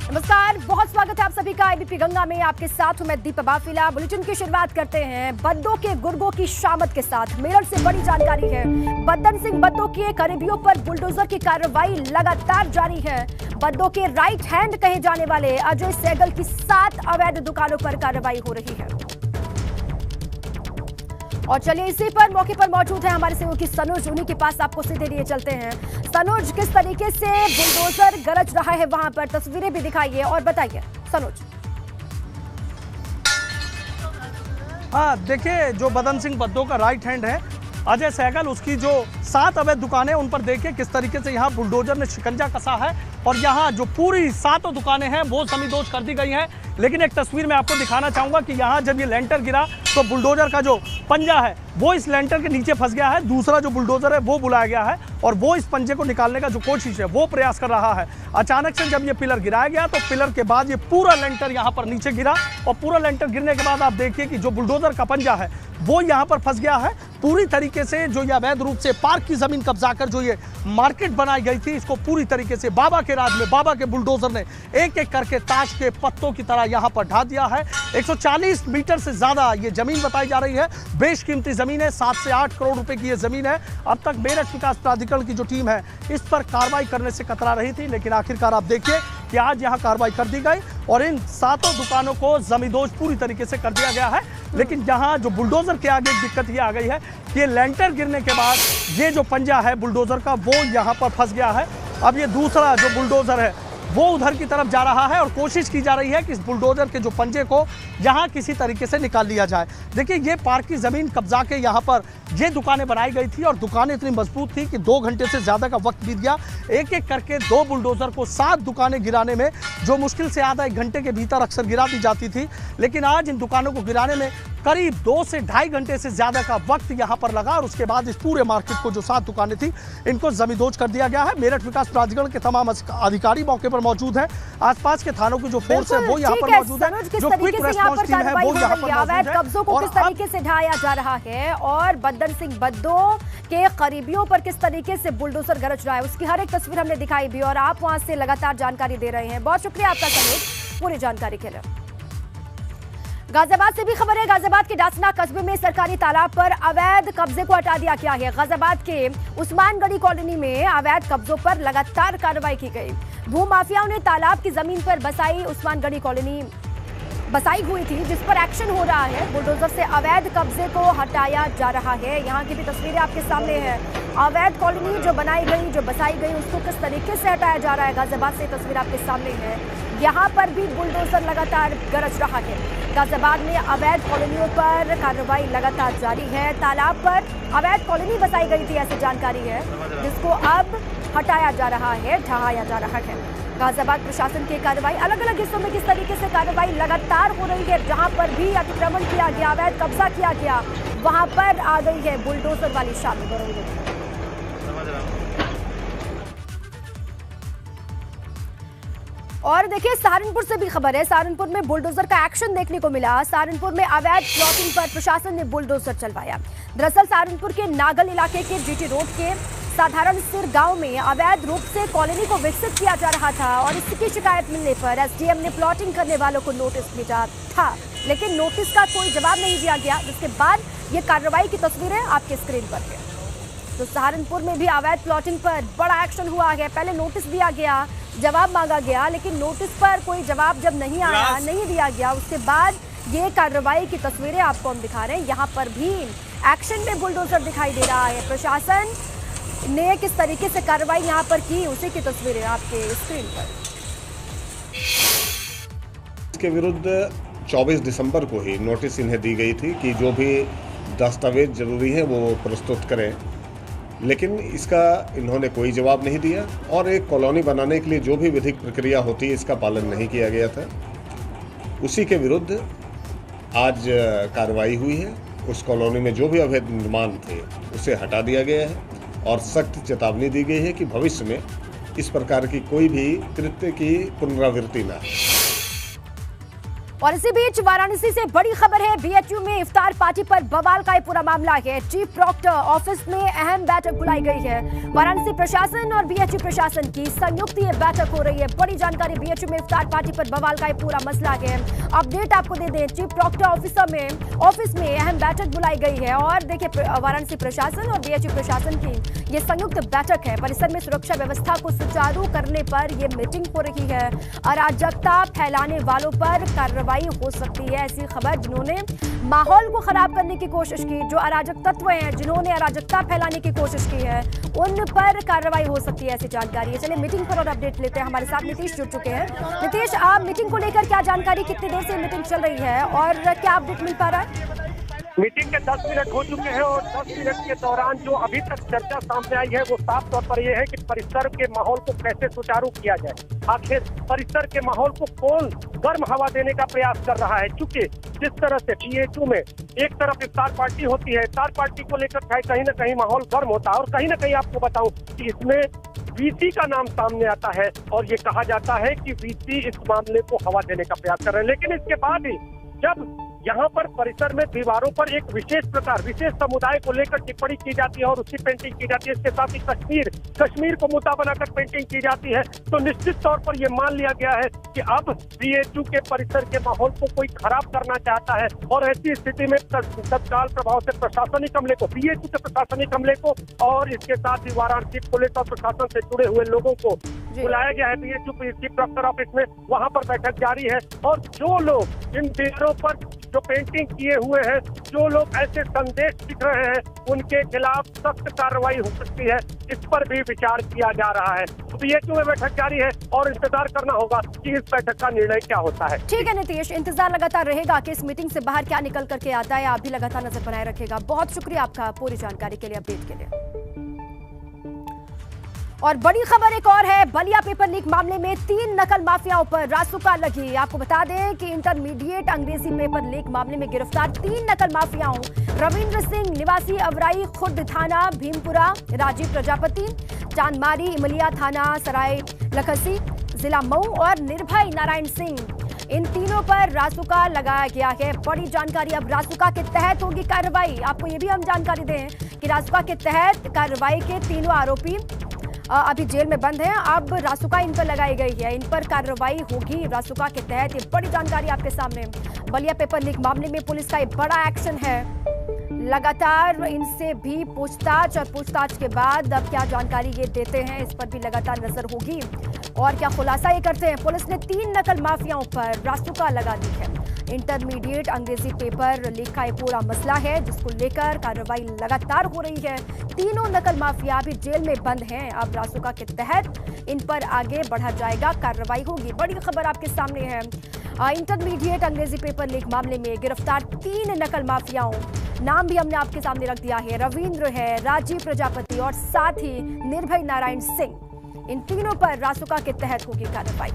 नमस्कार, बहुत स्वागत है आप सभी का एबीपी गंगा में। आपके साथ हूं मैं दीपा बाफिला। बुलेटिन की शुरुआत करते हैं बद्दो के गुर्गों की शामत के साथ। मेरठ से बड़ी जानकारी है। बद्दन सिंह बद्दो के करीबियों पर बुलडोजर की कार्रवाई लगातार जारी है। बद्दो के राइट हैंड कहे जाने वाले अजय सहगल की 7 अवैध दुकानों पर कार्रवाई हो रही है। और चलिए इसी पर मौके पर मौजूद है हमारे सहयोगी सनोज, उन्हीं के पास आपको सीधे लिए चलते हैं। सनोज, किस तरीके से बुलडोजर गरज रहा है वहां पर, तस्वीरें भी दिखाइए और बताइए सनोज। हाँ देखिए, जो बदन सिंह बद्दो का राइट हैंड है अजय सहगल, उसकी जो 7 अवैध दुकानें, उन पर देखिए किस तरीके से यहाँ बुलडोजर ने शिकंजा कसा है और यहाँ जो पूरी 7 दुकानें हैं वो समीदोज कर दी गई हैं। लेकिन एक तस्वीर मैं आपको दिखाना चाहूँगा कि यहाँ जब ये लेंटर गिरा तो बुलडोजर का जो पंजा है वो इस लेंटर के नीचे फंस गया है। दूसरा जो बुलडोजर है वो बुलाया गया है और वो इस पंजे को निकालने का जो कोशिश है वो प्रयास कर रहा है। अचानक से जब ये पिलर गिराया गया तो पिलर के बाद ये पूरा लेंटर यहाँ पर नीचे गिरा और पूरा लेंटर गिरने के बाद आप देखिए कि जो बुलडोजर का पंजा है वो यहाँ पर फंस गया है। पूरी तरीके से जो ये अवैध रूप से पार्क की जमीन कब्जा कर जो ये मार्केट बनाई गई थी, इसको पूरी तरीके से बाबा के राज में बाबा के बुलडोजर ने एक एक करके ताश के पत्तों की तरह यहाँ पर ढा दिया है। 140 मीटर से ज्यादा ये जमीन बताई जा रही है। बेशकीमती जमीन है, 7 से 8 करोड़ रुपए की ये जमीन है। अब तक मेरठ विकास प्राधिकरण की जो टीम है इस पर कार्रवाई करने से कतरा रही थी, लेकिन आखिरकार आप देखिए कि आज यहाँ कार्रवाई कर दी गई और इन 7 दुकानों को जमींदोज पूरी तरीके से कर दिया गया है। लेकिन यहाँ जो बुलडोजर के आगे एक दिक्कत ये आ गई है कि लेंटर गिरने के बाद ये जो पंजा है बुलडोजर का वो यहाँ पर फंस गया है। अब ये दूसरा जो बुलडोजर है वो उधर की तरफ जा रहा है और कोशिश की जा रही है कि इस बुलडोजर के जो पंजे को यहाँ किसी तरीके से निकाल लिया जाए। देखिए, ये पार्क की ज़मीन कब्जा के यहाँ पर ये दुकानें बनाई गई थी और दुकानें इतनी मजबूत थी कि 2 घंटे से ज़्यादा का वक्त बीत गया। एक एक करके 2 बुलडोजर को 7 दुकानें गिराने में जो मुश्किल से आधा 1 घंटे के भीतर अक्सर गिरा दी जाती थी, लेकिन आज इन दुकानों को गिराने में करीब 2 से ढाई घंटे से ज़्यादा का वक्त यहाँ पर लगा और उसके बाद इस पूरे मार्केट को जो 7 दुकानें थी इनको जमींदोज कर दिया गया है। मेरठ विकास प्राधिकरण के तमाम अधिकारी मौके पर मौजूद हैं। आसपास के थानों की जो फोर्स है वो यहाँ पर मौजूद है। जो क्विक रेस्पॉन्स टीम है वो यहाँ पर मौजूद है। कब्जों को किस तरीके से ढाया जा रहा है और बद्दन सिंह बद्दो के करीबियों पर किस तरीके से बुलडोजर गरज रहा है, उसकी हर एक तस्वीर हमने दिखाई भी और आप वहां से लगातार जानकारी दे रहे हैं। बहुत शुक्रिया आपका सनोज पूरी जानकारी के लिए। गाजियाबाद से भी खबर है। गाजियाबाद के डासना कस्बे में सरकारी तालाब पर अवैध कब्जे को हटा दिया गया है। गाजियाबाद के उस्मानगढ़ी कॉलोनी में अवैध कब्जों पर लगातार कार्रवाई की गई। भूमाफियाओं ने तालाब की जमीन पर बसाई उस्मानगढ़ी कॉलोनी बसाई हुई थी, जिस पर एक्शन हो रहा है। बुलडोजर से अवैध कब्जे को हटाया जा रहा है। यहाँ की भी तस्वीरें आपके सामने है। अवैध कॉलोनी जो बनाई गई, जो बसाई गई, उसको किस तरीके से हटाया जा रहा है। गाजियाबाद से तस्वीर आपके सामने है। यहाँ पर भी बुलडोजर लगातार गरज रहा है। गाजियाबाद में अवैध कॉलोनियों पर कार्रवाई लगातार जारी है। तालाब पर अवैध कॉलोनी बसाई गई थी, ऐसी जानकारी है, जिसको अब हटाया जा रहा है, ढहाया जा रहा है। गाजियाबाद प्रशासन की कार्रवाई अलग अलग हिस्सों में किस तरीके से कार्रवाई लगातार हो रही है। जहां पर भी अतिक्रमण किया गया, अवैध कब्जा किया गया, वहां पर आ गई है बुलडोजर वाली शामिल। और देखिए, सहारनपुर से भी खबर है। सहारनपुर में बुलडोजर का एक्शन देखने को मिला। सहारनपुर में अवैध प्लॉटिंग पर प्रशासन ने बुलडोजर चलवाया। दरअसल सहारनपुर के नागल इलाके के जीटी रोड के साधारण सिर गांव में अवैध रूप से कॉलोनी को विकसित किया जा रहा था और इसकी शिकायत मिलने पर एसडीएम ने प्लॉटिंग करने वालों को नोटिस भेजा था, लेकिन नोटिस का कोई जवाब नहीं दिया गया, जिसके बाद ये कार्रवाई की तस्वीरें आपके स्क्रीन पर है। तो सहारनपुर में भी अवैध प्लॉटिंग पर बड़ा एक्शन हुआ है। पहले नोटिस दिया गया, जवाब मांगा गया, लेकिन नोटिस पर कोई जवाब जब नहीं आया, नहीं दिया गया, उसके बाद ये कार्रवाई की तस्वीरें आपको हम दिखा रहे हैं। यहाँ पर भी एक्शन में बुलडोजर दिखाई दे रहा है। प्रशासन ने किस तरीके से कार्रवाई यहाँ पर की, उसी की तस्वीरें आपके स्क्रीन पर। इसके विरुद्ध 24 दिसंबर को ही नोटिस इन्हें दी गई थी कि जो भी दस्तावेज जरूरी है वो प्रस्तुत करें, लेकिन इसका इन्होंने कोई जवाब नहीं दिया और एक कॉलोनी बनाने के लिए जो भी विधिक प्रक्रिया होती है इसका पालन नहीं किया गया था। उसी के विरुद्ध आज कार्रवाई हुई है। उस कॉलोनी में जो भी अवैध निर्माण थे उसे हटा दिया गया है और सख्त चेतावनी दी गई है कि भविष्य में इस प्रकार की कोई भी कृत्य की पुनरावृत्ति न हो। और इसी बीच वाराणसी से बड़ी खबर है। बीएचयू में इफ्तार पार्टी पर बवाल का ये पूरा मामला है। चीफ प्रॉक्टर ऑफिस में अहम बैठक बुलाई गई है। वाराणसी प्रशासन और बीएचयू प्रशासन की संयुक्त ये बैठक हो रही है। बड़ी जानकारी, बीएचयू में इफ्तार पार्टी पर बवाल का ये पूरा मसला है। अपडेट आपको दे दें, चीफ प्रॉक्टर ऑफिस में अहम बैठक बुलाई गई है। और देखिए, वाराणसी प्रशासन और बीएचयू प्रशासन की ये संयुक्त बैठक है। परिसर में सुरक्षा व्यवस्था को सुचारू करने पर यह मीटिंग हो रही है। अराजकता फैलाने वालों पर कार्रवाई हो सकती है, ऐसी खबर। जिन्होंने माहौल को खराब करने की कोशिश की, जो अराजक तत्व हैं, जिन्होंने अराजकता फैलाने की कोशिश की है, उन पर कार्रवाई हो सकती है, ऐसी जानकारी है। चलिए मीटिंग पर और अपडेट लेते हैं। हमारे साथ नीतीश जुड़ चुके हैं। नीतीश, आप मीटिंग को लेकर क्या जानकारी, कितनी देर से मीटिंग चल रही है और क्या अपडेट मिल पा रहा है? मीटिंग के 10 मिनट हो चुके हैं और 10 मिनट के दौरान जो अभी तक चर्चा सामने आई है वो साफ तौर पर यह है कि परिसर के माहौल को कैसे सुचारू किया जाए। आखिर परिसर के माहौल को कौन गर्म हवा देने का प्रयास कर रहा है, क्योंकि जिस तरह से बीएचयू में एक तरफ इफ्तार पार्टी होती है, इफ्तार पार्टी को लेकर कहीं न कहीं माहौल गर्म होता है। और कहीं न कहीं आपको बताऊं कि इसमें वीसी का नाम सामने आता है और ये कहा जाता है कि वीसी इस मामले को हवा देने का प्रयास कर रहे हैं। लेकिन इसके बाद ही जब यहाँ पर परिसर में दीवारों पर एक विशेष समुदाय को लेकर टिप्पणी की जाती है और उसकी पेंटिंग की जाती है, इसके साथ ही कश्मीर को मुद्दा बनाकर पेंटिंग की जाती है, तो निश्चित तौर पर यह मान लिया गया है कि अब बीएचयू के परिसर के माहौल को कोई खराब करना चाहता है। और ऐसी स्थिति में तत्काल प्रभाव से प्रशासनिक अमले को, बीएचयू के प्रशासनिक अमले को और इसके साथ ही वाराणसी पुलिस और प्रशासन से जुड़े हुए लोगों को बुलाया गया है बीएचयू चीफ प्रॉक्टर ऑफिस में। वहां पर बैठक जारी है और जो लोग इन दीवारों पर जो पेंटिंग किए हुए हैं, जो लोग ऐसे संदेश लिख रहे हैं, उनके खिलाफ सख्त कार्रवाई हो सकती है, इस पर भी विचार किया जा रहा है। तो बीएचयू में बैठक जारी है और इंतजार करना होगा कि इस बैठक का निर्णय क्या होता है। ठीक है नीतीश, इंतजार लगातार रहेगा कि इस मीटिंग से बाहर क्या निकल करके आता है। आप भी लगातार नजर बनाए रखेगा। बहुत शुक्रिया आपका पूरी जानकारी के लिए, अपडेट के लिए। और बड़ी खबर एक और है। बलिया पेपर लीक मामले में 3 नकल माफियाओं पर रासुका लगी। आपको बता दें कि इंटरमीडिएट अंग्रेजी पेपर लीक मामले में गिरफ्तार 3 नकल माफियाओं रविंद्र सिंह निवासी अवराई खुर्द थाना भीमपुरा, राजीव प्रजापति चांदमारी इमलिया थाना सराय लखसी जिला मऊ और निर्भय नारायण सिंह, इन तीनों पर रासुका लगाया गया है। बड़ी जानकारी, अब रासुका के तहत होगी कार्रवाई। आपको ये भी हम जानकारी दें कि रासुका के तहत कार्रवाई के तीनों आरोपी अभी जेल में बंद हैं। अब रासुका इन पर लगाई गई है, इन पर कार्रवाई होगी रासुका के तहत। ये बड़ी जानकारी आपके सामने। बलिया पेपर लीक मामले में पुलिस का एक बड़ा एक्शन है। लगातार इनसे भी पूछताछ के बाद अब क्या जानकारी ये देते हैं, इस पर भी लगातार नजर होगी और क्या खुलासा ये करते हैं। पुलिस ने 3 नकल माफियाओं पर रासुका लगा दी है। इंटरमीडिएट अंग्रेजी पेपर लीक का ये पूरा मसला है, जिसको लेकर कार्रवाई लगातार हो रही है। तीनों नकल माफिया अभी जेल में बंद हैं। अब रासुका के तहत इन पर आगे बढ़ा जाएगा, कार्रवाई होगी। बड़ी खबर आपके सामने है। इंटरमीडिएट अंग्रेजी पेपर लीक मामले में गिरफ्तार 3 नकल माफियाओं, नाम भी हमने आपके सामने रख दिया है। रविंद्र है, राजीव प्रजापति और साथ ही निर्भय नारायण सिंह, इन तीनों पर रासुका के तहत होगी कार्रवाई।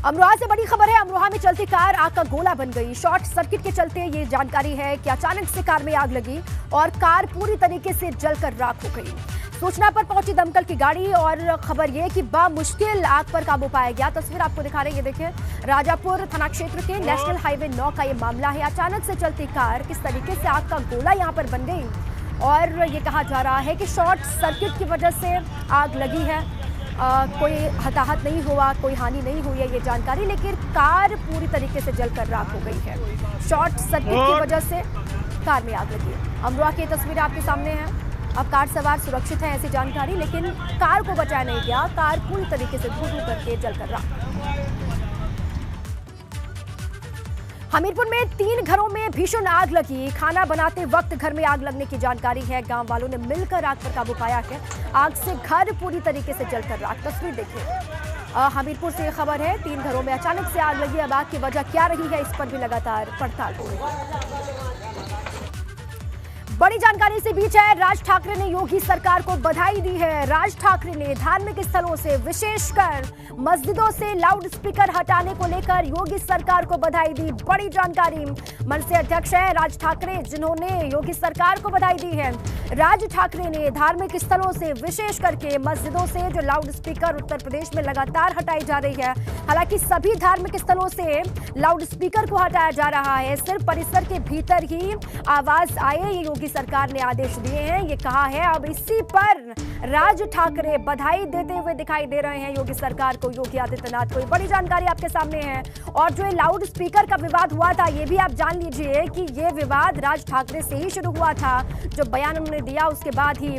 अमरोहा से बड़ी खबर है। अमरोहा में चलती कार आग का गोला बन गई। शॉर्ट सर्किट के चलते ये जानकारी है कि अचानक से कार में आग लगी और कार पूरी तरीके से जलकर राख हो गई। सूचना पर पहुंची दमकल की गाड़ी और खबर ये कि बामुश्किल आग पर काबू पाया गया। तस्वीर आपको दिखा रहे हैं, ये देखिए, राजापुर थाना क्षेत्र के नेशनल हाईवे 9 का ये मामला है। अचानक से चलती कार किस तरीके से आग का गोला यहाँ पर बन गई और ये कहा जा रहा है कि शॉर्ट सर्किट की वजह से आग लगी है। कोई हताहत नहीं हुआ, कोई हानि नहीं हुई है ये जानकारी, लेकिन कार पूरी तरीके से जलकर राख हो गई है। शॉर्ट सर्किट की वजह से कार में आग लगी है। अमरोहा की तस्वीरें आपके सामने हैं। अब कार सवार सुरक्षित है, ऐसी जानकारी, लेकिन कार को बचाया नहीं गया। कार पूरी तरीके से धू करके जलकर राख। हमीरपुर में 3 घरों में भीषण आग लगी। खाना बनाते वक्त घर में आग लगने की जानकारी है। गांव वालों ने मिलकर आग पर काबू पाया है। आग से घर पूरी तरीके से जलकर राख। तस्वीर देखिए, हमीरपुर से खबर है। 3 घरों में अचानक से आग लगी। अब आग की वजह क्या रही है, इस पर भी लगातार पड़ताल हो रही है। बड़ी जानकारी इसी बीच है। राज ठाकरे ने योगी सरकार को बधाई दी है। राज ठाकरे ने धार्मिक स्थलों से, विशेषकर मस्जिदों से लाउड स्पीकर हटाने को लेकर योगी सरकार को बधाई दी। बड़ी जानकारी, मनसे अध्यक्ष है राज ठाकरे, जिन्होंने योगी सरकार को बधाई दी है। राज ठाकरे ने धार्मिक स्थलों से, विशेष करके मस्जिदों से जो लाउड स्पीकर उत्तर प्रदेश में लगातार हटाई जा रही है, हालांकि सभी धार्मिक स्थलों से लाउड स्पीकर को हटाया जा रहा है, सिर्फ परिसर के भीतर ही आवाज आए, ये योगी सरकार ने आदेश दिए हैं, ये कहा है। अब इसी पर राज ठाकरे बधाई देते हुए दिखाई दे रहे हैं योगी सरकार को, योगी आदित्यनाथ को। बड़ी जानकारी आपके सामने है। और जो लाउड स्पीकर का विवाद हुआ था, ये भी आप जान लीजिए कि ये विवाद राज ठाकरे से ही शुरू हुआ था। जो बयान उन्होंने दिया उसके बाद ही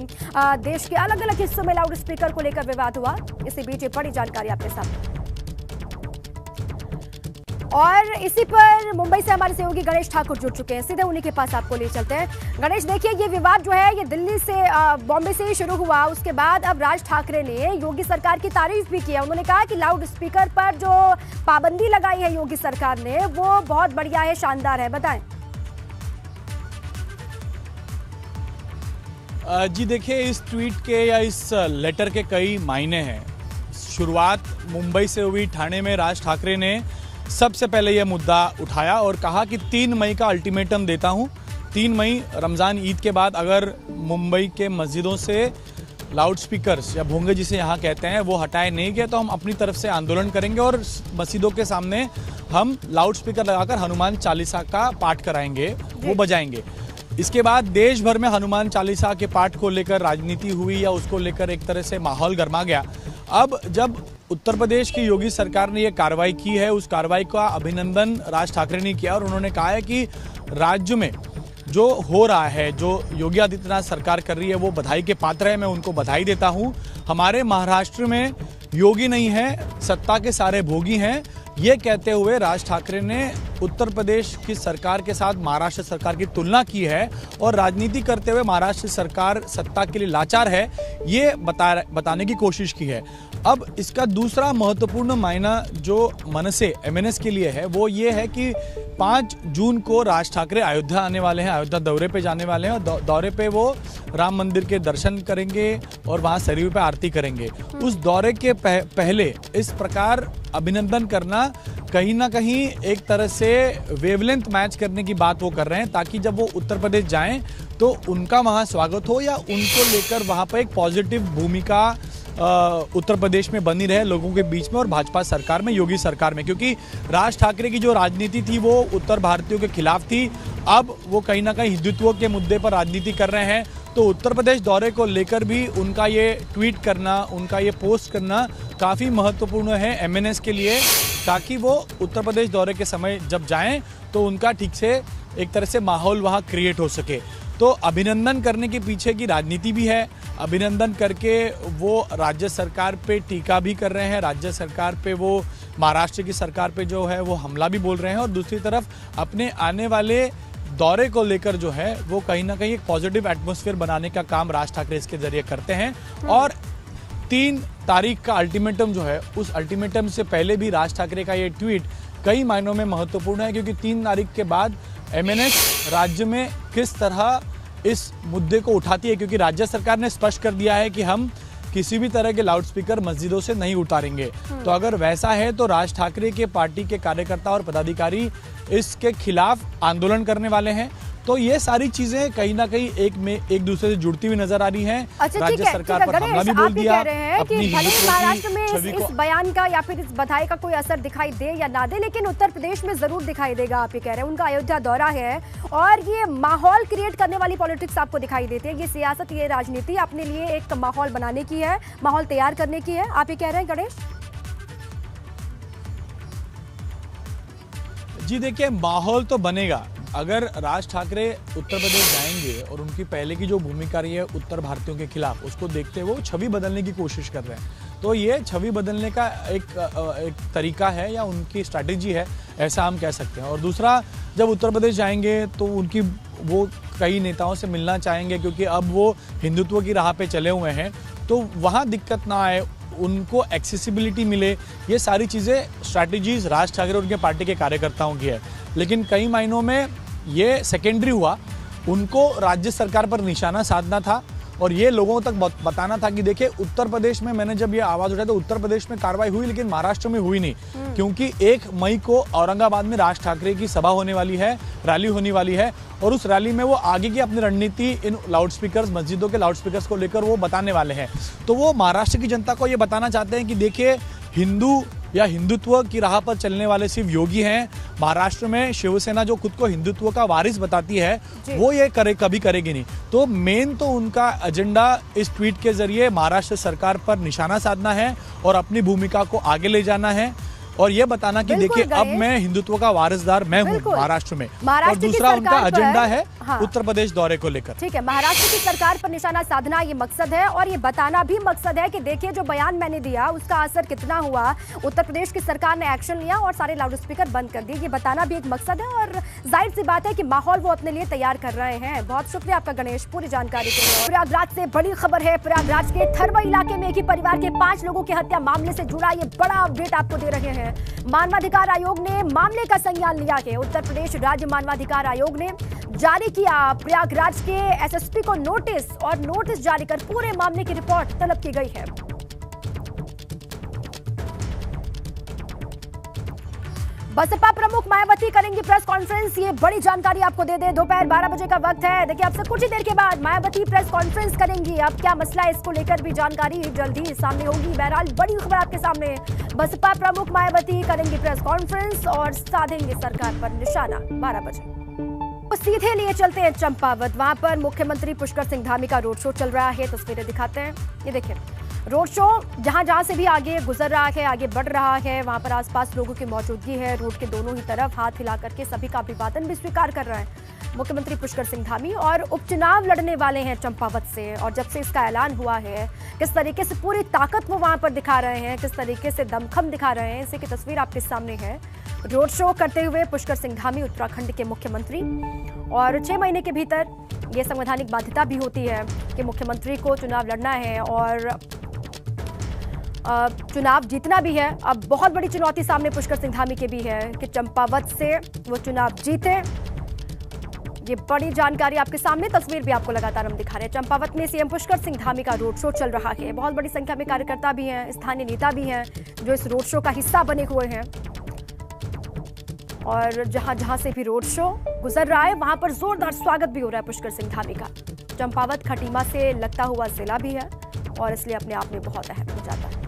देश के अलग अलग हिस्सों में लाउड स्पीकर को लेकर विवाद हुआ। इसी बीच ये बड़ी जानकारी आपके सामने। और इसी पर मुंबई से हमारे सहयोगी गणेश ठाकुर जुड़ चुके हैं, सीधे उन्हीं के पास आपको ले चलते हैं। गणेश, देखिए ये विवाद जो है ये दिल्ली से, बॉम्बे से ही शुरू हुआ। उसके बाद अब राज ठाकरे ने योगी सरकार की तारीफ भी की। उन्होंने कहा कि लाउड स्पीकर पर जो पाबंदी लगाई है योगी सरकार ने, वो बहुत बढ़िया है, शानदार है। बताएं। जी देखिए, इस ट्वीट के या इस लेटर के कई मायने हैं। शुरुआत मुंबई से हुई। ठाणे में राज ठाकरे ने सबसे पहले यह मुद्दा उठाया और कहा कि 3 मई का अल्टीमेटम देता हूं। 3 मई रमज़ान ईद के बाद अगर मुंबई के मस्जिदों से लाउड स्पीकर्स या भोंगे जिसे यहाँ कहते हैं वो हटाए नहीं गए तो हम अपनी तरफ से आंदोलन करेंगे और मस्जिदों के सामने हम लाउड स्पीकर लगाकर हनुमान चालीसा का पाठ कराएंगे, वो बजाएंगे। इसके बाद देश भर में हनुमान चालीसा के पाठ को लेकर राजनीति हुई या उसको लेकर एक तरह से माहौल गर्मा गया। अब जब उत्तर प्रदेश की योगी सरकार ने यह कार्रवाई की है, उस कार्रवाई का अभिनंदन राज ठाकरे ने किया और उन्होंने कहा है कि राज्य में जो हो रहा है, जो योगी आदित्यनाथ सरकार कर रही है, वो बधाई के पात्र है। मैं उनको बधाई देता हूं। हमारे महाराष्ट्र में योगी नहीं है, सत्ता के सारे भोगी हैं। ये कहते हुए राज ठाकरे ने उत्तर प्रदेश की सरकार के साथ महाराष्ट्र सरकार की तुलना की है और राजनीति करते हुए महाराष्ट्र सरकार सत्ता के लिए लाचार है, ये बताने की कोशिश की है। अब इसका दूसरा महत्वपूर्ण मायना जो मनसे एमएनएस के लिए है, वो ये है कि 5 जून को राज ठाकरे अयोध्या आने वाले हैं, अयोध्या दौरे पे जाने वाले हैं और दौरे पे वो राम मंदिर के दर्शन करेंगे और वहाँ सरयू पे आरती करेंगे। उस दौरे के पहले इस प्रकार अभिनंदन करना कहीं ना कहीं एक तरह से वेवलेंथ मैच करने की बात वो कर रहे हैं, ताकि जब वो उत्तर प्रदेश जाएं तो उनका वहाँ स्वागत हो या उनको लेकर वहाँ पर एक पॉजिटिव भूमिका उत्तर प्रदेश में बनी रहे लोगों के बीच में और भाजपा सरकार में, योगी सरकार में। क्योंकि राज ठाकरे की जो राजनीति थी वो उत्तर भारतीयों के खिलाफ थी। अब वो कहीं ना कहीं हिंदुत्व के मुद्दे पर राजनीति कर रहे हैं, तो उत्तर प्रदेश दौरे को लेकर भी उनका ये ट्वीट करना, उनका ये पोस्ट करना काफ़ी महत्वपूर्ण है एमएनएस के लिए, ताकि वो उत्तर प्रदेश दौरे के समय जब जाएं तो उनका ठीक से एक तरह से माहौल वहाँ क्रिएट हो सके। तो अभिनंदन करने के पीछे की राजनीति भी है। अभिनंदन करके वो राज्य सरकार पे टीका भी कर रहे हैं, राज्य सरकार पे वो महाराष्ट्र की सरकार पे जो है वो हमला भी बोल रहे हैं और दूसरी तरफ अपने आने वाले दौरे को लेकर जो है वो कहीं ना कहीं एक पॉजिटिव एटमॉस्फेयर बनाने का काम राज ठाकरे इसके जरिए करते हैं। और 3 तारीख का अल्टीमेटम जो है, उस अल्टीमेटम से पहले भी राज ठाकरे का ये ट्वीट कई मायनों में महत्वपूर्ण है, क्योंकि 3 तारीख के बाद एमएनएस राज्य में किस तरह इस मुद्दे को उठाती है, क्योंकि राज्य सरकार ने स्पष्ट कर दिया है कि हम किसी भी तरह के लाउडस्पीकर मस्जिदों से नहीं उतारेंगे। तो अगर वैसा है तो राज ठाकरे के पार्टी के कार्यकर्ता और पदाधिकारी इसके खिलाफ आंदोलन करने वाले हैं। तो ये सारी चीजें कहीं ना कहीं एक दूसरे से जुड़ती हुई नजर आ रही हैं। अच्छा, राज्य सरकार पर हमला भी बोल दिया। अपनी महाराष्ट्र में इस बयान का या फिर इस बधाई का कोई असर दिखाई दे या ना दे, लेकिन उत्तर प्रदेश में जरूर दिखाई देगा। आप ये कह रहे हैं उनका अयोध्या दौरा है और ये माहौल क्रिएट करने वाली पॉलिटिक्स आपको दिखाई देती है। ये सियासत, ये राजनीति अपने लिए एक माहौल बनाने की है, माहौल तैयार करने की है, आप ये कह रहे हैं गणेश? जी देखिए, माहौल तो बनेगा अगर राज ठाकरे उत्तर प्रदेश जाएंगे और उनकी पहले की जो भूमिका रही है उत्तर भारतीयों के खिलाफ, उसको देखते हुए वो छवि बदलने की कोशिश कर रहे हैं। तो ये छवि बदलने का एक तरीका है या उनकी स्ट्रैटेजी है, ऐसा हम कह सकते हैं। और दूसरा, जब उत्तर प्रदेश जाएंगे तो उनकी वो कई नेताओं से मिलना चाहेंगे, क्योंकि अब वो हिंदुत्व की राह पे चले हुए हैं, तो वहाँ दिक्कत ना आए, उनको एक्सेसिबिलिटी मिले। ये सारी चीज़ें स्ट्रैटेजीज राज ठाकरे और उनके पार्टी के कार्यकर्ताओं की है। लेकिन कई मायनों में ये सेकेंडरी हुआ। उनको राज्य सरकार पर निशाना साधना था और ये लोगों तक बताना था कि देखिए उत्तर प्रदेश में मैंने जब ये आवाज उठाई तो उत्तर प्रदेश में कार्रवाई हुई लेकिन महाराष्ट्र में हुई नहीं, क्योंकि 1 मई को औरंगाबाद में राज ठाकरे की सभा होने वाली है, रैली होने वाली है और उस रैली में वो आगे की अपनी रणनीति इन लाउडस्पीकर्स, मस्जिदों के लाउडस्पीकर्स को लेकर वो बताने वाले हैं। तो वो महाराष्ट्र की जनता को ये बताना चाहते हैं कि देखिए हिंदू या हिंदुत्व की राह पर चलने वाले सिर्फ योगी हैं। महाराष्ट्र में शिवसेना जो खुद को हिंदुत्व का वारिस बताती है वो ये कभी करेगी नहीं। तो मेन तो उनका एजेंडा इस ट्वीट के जरिए महाराष्ट्र सरकार पर निशाना साधना है और अपनी भूमिका को आगे ले जाना है और ये बताना कि देखिए अब मैं हिंदुत्व का वारिसदार मैं हूँ महाराष्ट्र में। और दूसरा उनका एजेंडा है उत्तर प्रदेश दौरे को लेकर। ठीक है, महाराष्ट्र की सरकार पर निशाना साधना ये मकसद है और ये बताना भी मकसद है कि देखिए जो बयान मैंने दिया उसका असर कितना हुआ। उत्तर प्रदेश की सरकार ने एक्शन लिया और सारे लाउडस्पीकर बंद कर दिए, ये बताना भी एक मकसद है और जाहिर सी बात है कि माहौल वो अपने लिए तैयार कर रहे हैं। बहुत शुक्रिया आपका गणेश पूरी जानकारी के लिए। प्रयागराज से बड़ी खबर है, प्रयागराज के थरवा इलाके में एक ही परिवार के 5 लोगों की हत्या मामले से जुड़ा ये बड़ा अपडेट आपको दे रहे हैं। मानवाधिकार आयोग ने मामले का संज्ञान लिया है। उत्तर प्रदेश राज्य मानवाधिकार आयोग ने जारी किया प्रयागराज के एसएसपी को नोटिस और नोटिस जारी कर पूरे मामले की रिपोर्ट तलब की गई है। बसपा प्रमुख मायावती करेंगी प्रेस कॉन्फ्रेंस, ये बड़ी जानकारी आपको दे दे। दोपहर 12 बजे का वक्त है। देखिए अब से कुछ ही देर के बाद मायावती प्रेस कॉन्फ्रेंस करेंगी। अब क्या मसला है इसको लेकर भी जानकारी जल्दी सामने होगी। बहरहाल बड़ी खबर आपके सामने, बसपा प्रमुख मायावती करेंगी प्रेस कॉन्फ्रेंस और साधेंगे सरकार पर निशाना 12 बजे। तो सीधे लिए चलते हैं चंपावत, वहां पर मुख्यमंत्री पुष्कर सिंह धामी का रोड शो चल रहा है। तस्वीरें दिखाते हैं, ये देखिए रोड शो जहां से भी आगे गुजर रहा है, आगे बढ़ रहा है, वहां पर आसपास लोगों की मौजूदगी है। रोड के दोनों ही तरफ हाथ हिला करके सभी का अभिवादन भी स्वीकार कर रहे हैं मुख्यमंत्री पुष्कर सिंह धामी और उपचुनाव लड़ने वाले हैं चंपावत से। और जब से इसका ऐलान हुआ है किस तरीके से पूरी ताकत वो वहां पर दिखा रहे हैं, किस तरीके से दमखम दिखा रहे हैं, इसी की तस्वीर आपके सामने है। रोड शो करते हुए पुष्कर सिंह धामी उत्तराखंड के मुख्यमंत्री, और 6 महीने के भीतर ये संवैधानिक बाध्यता भी होती है कि मुख्यमंत्री को चुनाव लड़ना है और चुनाव जीतना भी है। अब बहुत बड़ी चुनौती सामने पुष्कर सिंह धामी के भी है कि चंपावत से वो चुनाव जीते। ये बड़ी जानकारी आपके सामने, तस्वीर भी आपको लगातार हम दिखा रहे हैं। चंपावत में सीएम पुष्कर सिंह धामी का रोड शो चल रहा है। बहुत बड़ी संख्या में कार्यकर्ता भी हैं, स्थानीय नेता भी हैं जो इस रोड शो का हिस्सा बने हुए हैं। और जहां जहां से भी रोड शो गुजर रहा है वहां पर जोरदार स्वागत भी हो रहा है पुष्कर सिंह धामी का। चंपावत खटीमा से लगता हुआ जिला भी है और इसलिए अपने आप में बहुत अहम हो जाता है।